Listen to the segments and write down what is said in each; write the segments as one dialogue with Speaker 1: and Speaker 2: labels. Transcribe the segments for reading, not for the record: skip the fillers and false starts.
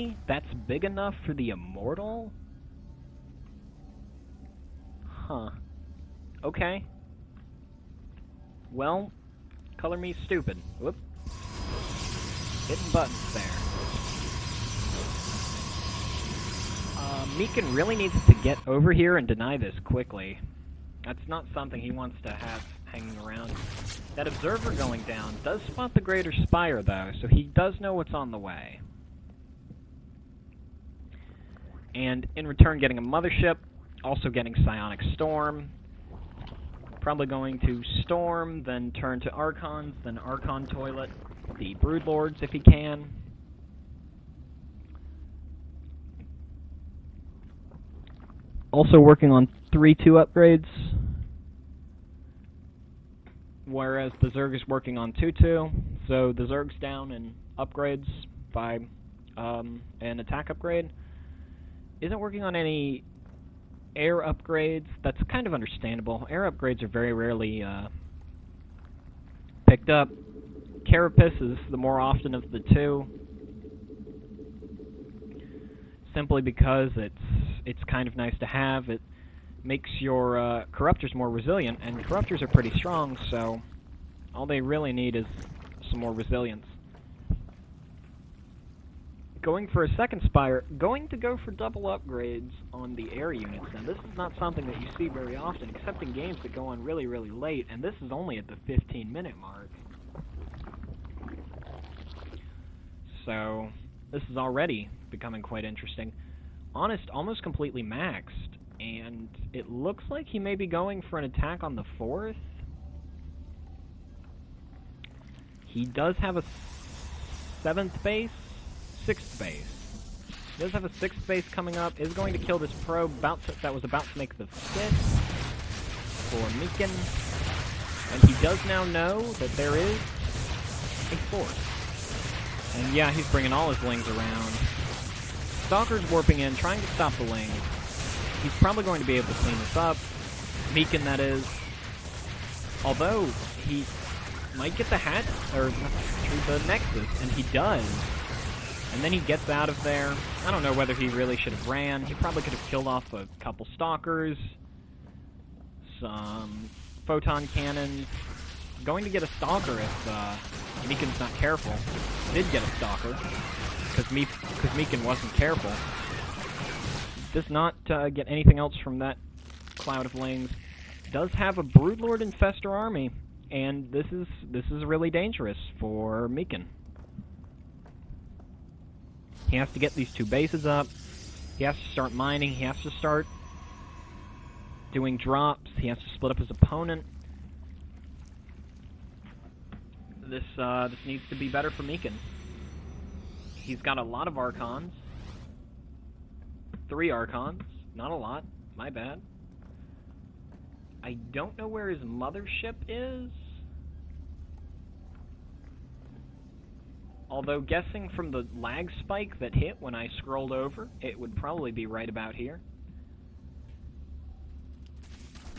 Speaker 1: That's big enough for the Immortal? Huh. Okay. Well, color me stupid. Whoop. Hitting buttons there. Meekin really needs to get over here and deny this quickly. That's not something he wants to have hanging around. That Observer going down does spot the Greater Spire, though, so he does know what's on the way. And in return, getting a Mothership, also getting Psionic Storm. Probably going to Storm, then turn to Archons, then Archon Toilet the Broodlords if he can. Also working on 3-2 upgrades, whereas the Zerg is working on 2-2, so the Zerg's down in upgrades by an attack upgrade. Isn't working on any air upgrades. That's kind of understandable. Air upgrades are very rarely picked up. Carapace is the more often of the two, simply because it's kind of nice to have. It makes your Corruptors more resilient, and Corruptors are pretty strong, so all they really need is some more resilience. Going for a second Spire, going to go for double upgrades on the air units. Now, this is not something that you see very often, except in games that go on really, really late, and this is only at the 15-minute mark. So, this is already becoming quite interesting. Honest, almost completely maxed, and it looks like he may be going for an attack on the 4th. He does have a 7th base, 6th base. He does have a 6th base coming up, is going to kill this probe that was about to make the 5th for Meekin. And he does now know that there is a 4th. And yeah, he's bringing all his Lings around. Stalker's warping in, trying to stop the Lings. He's probably going to be able to clean this up. Meekin, that is. Although, he might get the hat, or the Nexus, and he does. And then he gets out of there. I don't know whether he really should have ran. He probably could have killed off a couple Stalkers, some Photon Cannons. Going to get a Stalker if Meekin's not careful. Did get a Stalker, because Meekin wasn't careful. Does not get anything else from that cloud of Lings. Does have a Broodlord Infestor army, and this is really dangerous for Meekin. He has to get these 2 bases up. He has to start mining. He has to start doing drops. He has to split up his opponent. This needs to be better for Meekin. He's got a lot of Archons. 3 Archons. Not a lot. My bad. I don't know where his Mothership is. Although, guessing from the lag spike that hit when I scrolled over, it would probably be right about here.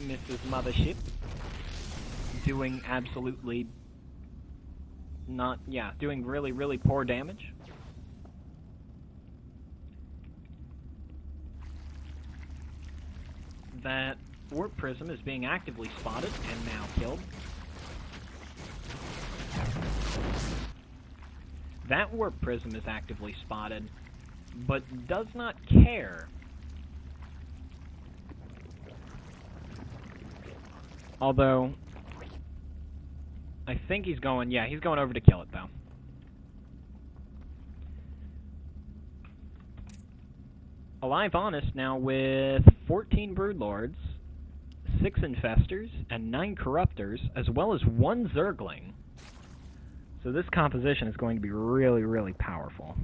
Speaker 1: Mrs. Mothership. Doing absolutely not, yeah, doing really, really poor damage. That Warp Prism is being actively spotted and now killed. That Warp Prism is actively spotted, but does not care. Although, I think he's going, yeah, he's going over to kill it, though. Alive Honest now with 14 Broodlords, 6 Infestors, and 9 Corruptors, as well as 1 Zergling. So this composition is going to be really, really powerful.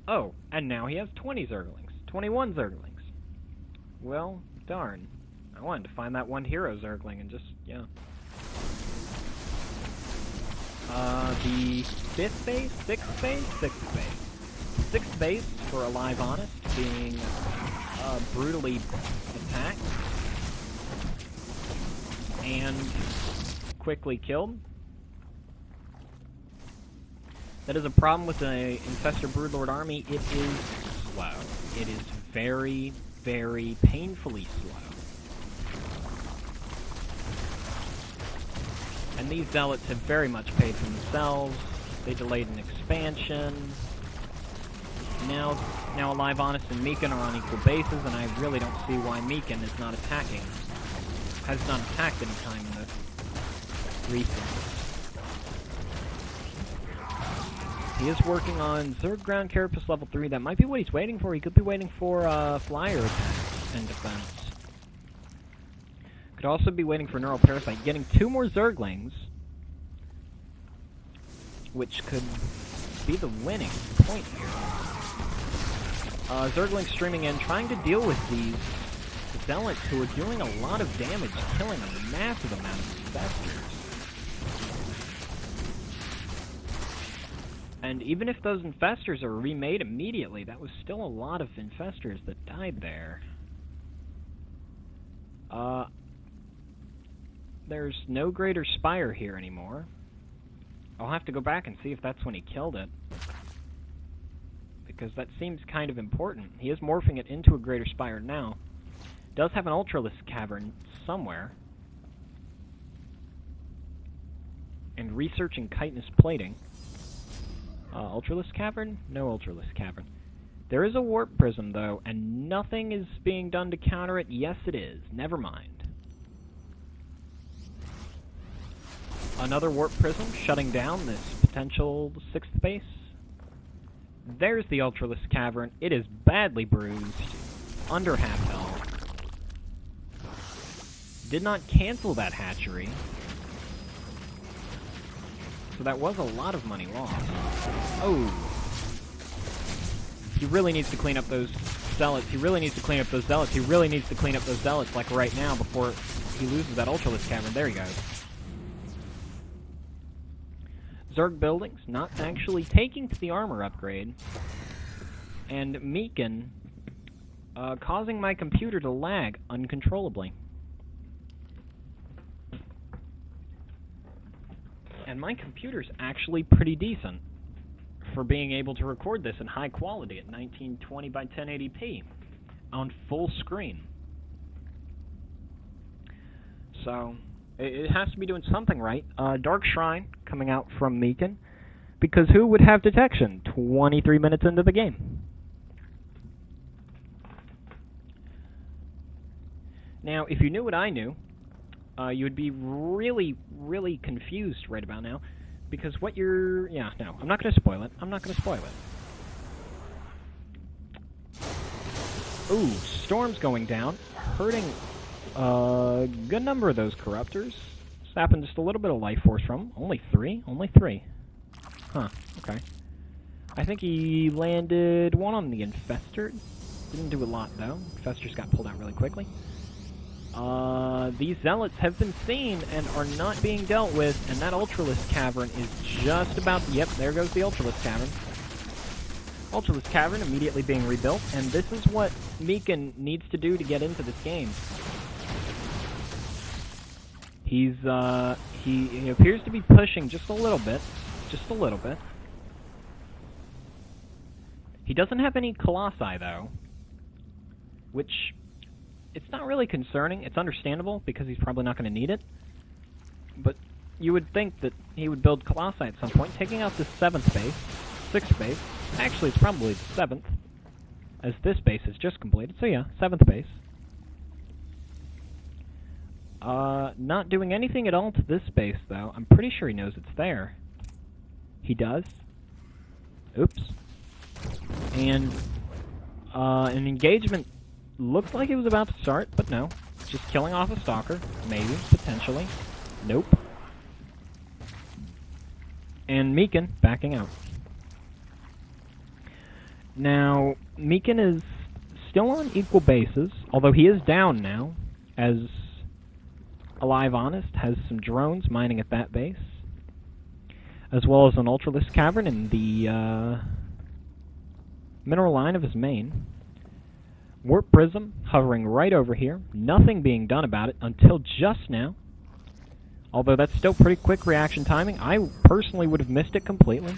Speaker 1: Oh, and now he has 20 Zerglings. 21 Zerglings. Well, darn. I wanted to find that 1 hero Zergling and just, yeah. The 5th base, 6th base, 6th base. 6th base for Alive Honest being brutally attacked and quickly killed. That is a problem with the Infestor Broodlord army. It is slow. It is very, very painfully slow. And these zealots have very much paid for themselves. They delayed an expansion. Now aLHvM and Meekin are on equal bases, and I really don't see why Meekin is not attacking. Has not attacked any time in the recent. He is working on Zerg Ground Carapace level 3. That might be what he's waiting for. He could be waiting for flyer attacks and defense. Could also be waiting for Neural Parasite. Getting 2 more Zerglings, which could be the winning point here. Zerglings streaming in, trying to deal with these zealots who are doing a lot of damage, killing a massive amount of infestors. And even if those infestors are remade immediately, that was still a lot of infestors that died there. There's no Greater Spire here anymore. I'll have to go back and see if that's when he killed it, because that seems kind of important. He is morphing it into a Greater Spire now. Does have an Ultralisk Cavern somewhere. And researching chitinous plating. Ultralisk Cavern? No Ultralisk Cavern. There is a Warp Prism, though, and nothing is being done to counter it. Yes, it is. Never mind. Another Warp Prism shutting down this potential 6th base. There's the Ultralisk Cavern. It is badly bruised. Under half health. Did not cancel that hatchery. So that was a lot of money lost. Oh. He really needs to clean up those zealots. He really needs to clean up those zealots. He really needs to clean up those zealots, like right now, before he loses that Ultralisk Cavern. There he goes. Zerg buildings not actually taking to the armor upgrade. And Meekin causing my computer to lag uncontrollably. And my computer's actually pretty decent for being able to record this in high quality at 1920 by 1080p on full screen. So it has to be doing something right. Dark Shrine coming out from Meekin, because who would have detection 23 minutes into the game? Now, if you knew what I knew, you would be really, really confused right about now, because what you're... Yeah, no, I'm not going to spoil it. I'm not going to spoil it. Ooh, Storm's going down, hurting a good number of those Corruptors. Sapping just a little bit of life force from them. Only 3? Only 3. Huh, okay. I think he landed 1 on the Infestor. Didn't do a lot, though. Infestors got pulled out really quickly. These Zealots have been seen and are not being dealt with, and that Ultralisk Cavern is just about... Yep, there goes the Ultralisk Cavern. Ultralisk Cavern immediately being rebuilt, and this is what Meekin needs to do to get into this game. He's, he appears to be pushing just a little bit. Just a little bit. He doesn't have any Colossi, though, which... It's not really concerning. It's understandable, because he's probably not going to need it. But you would think that he would build Colossi at some point, taking out the 7th base, 6th base. Actually, it's probably the 7th, as this base is just completed. So yeah, 7th base. Not doing anything at all to this base, though. I'm pretty sure he knows it's there. He does. Oops. And an engagement... Looks like it was about to start, but no. Just killing off a Stalker. Maybe. Potentially. Nope. And Meekin backing out. Now, Meekin is still on equal bases, although he is down now, as aLHvM has some drones mining at that base, as well as an Ultralisk Cavern in the mineral line of his main. Warp Prism hovering right over here. Nothing being done about it until just now. Although that's still pretty quick reaction timing. I personally would have missed it completely.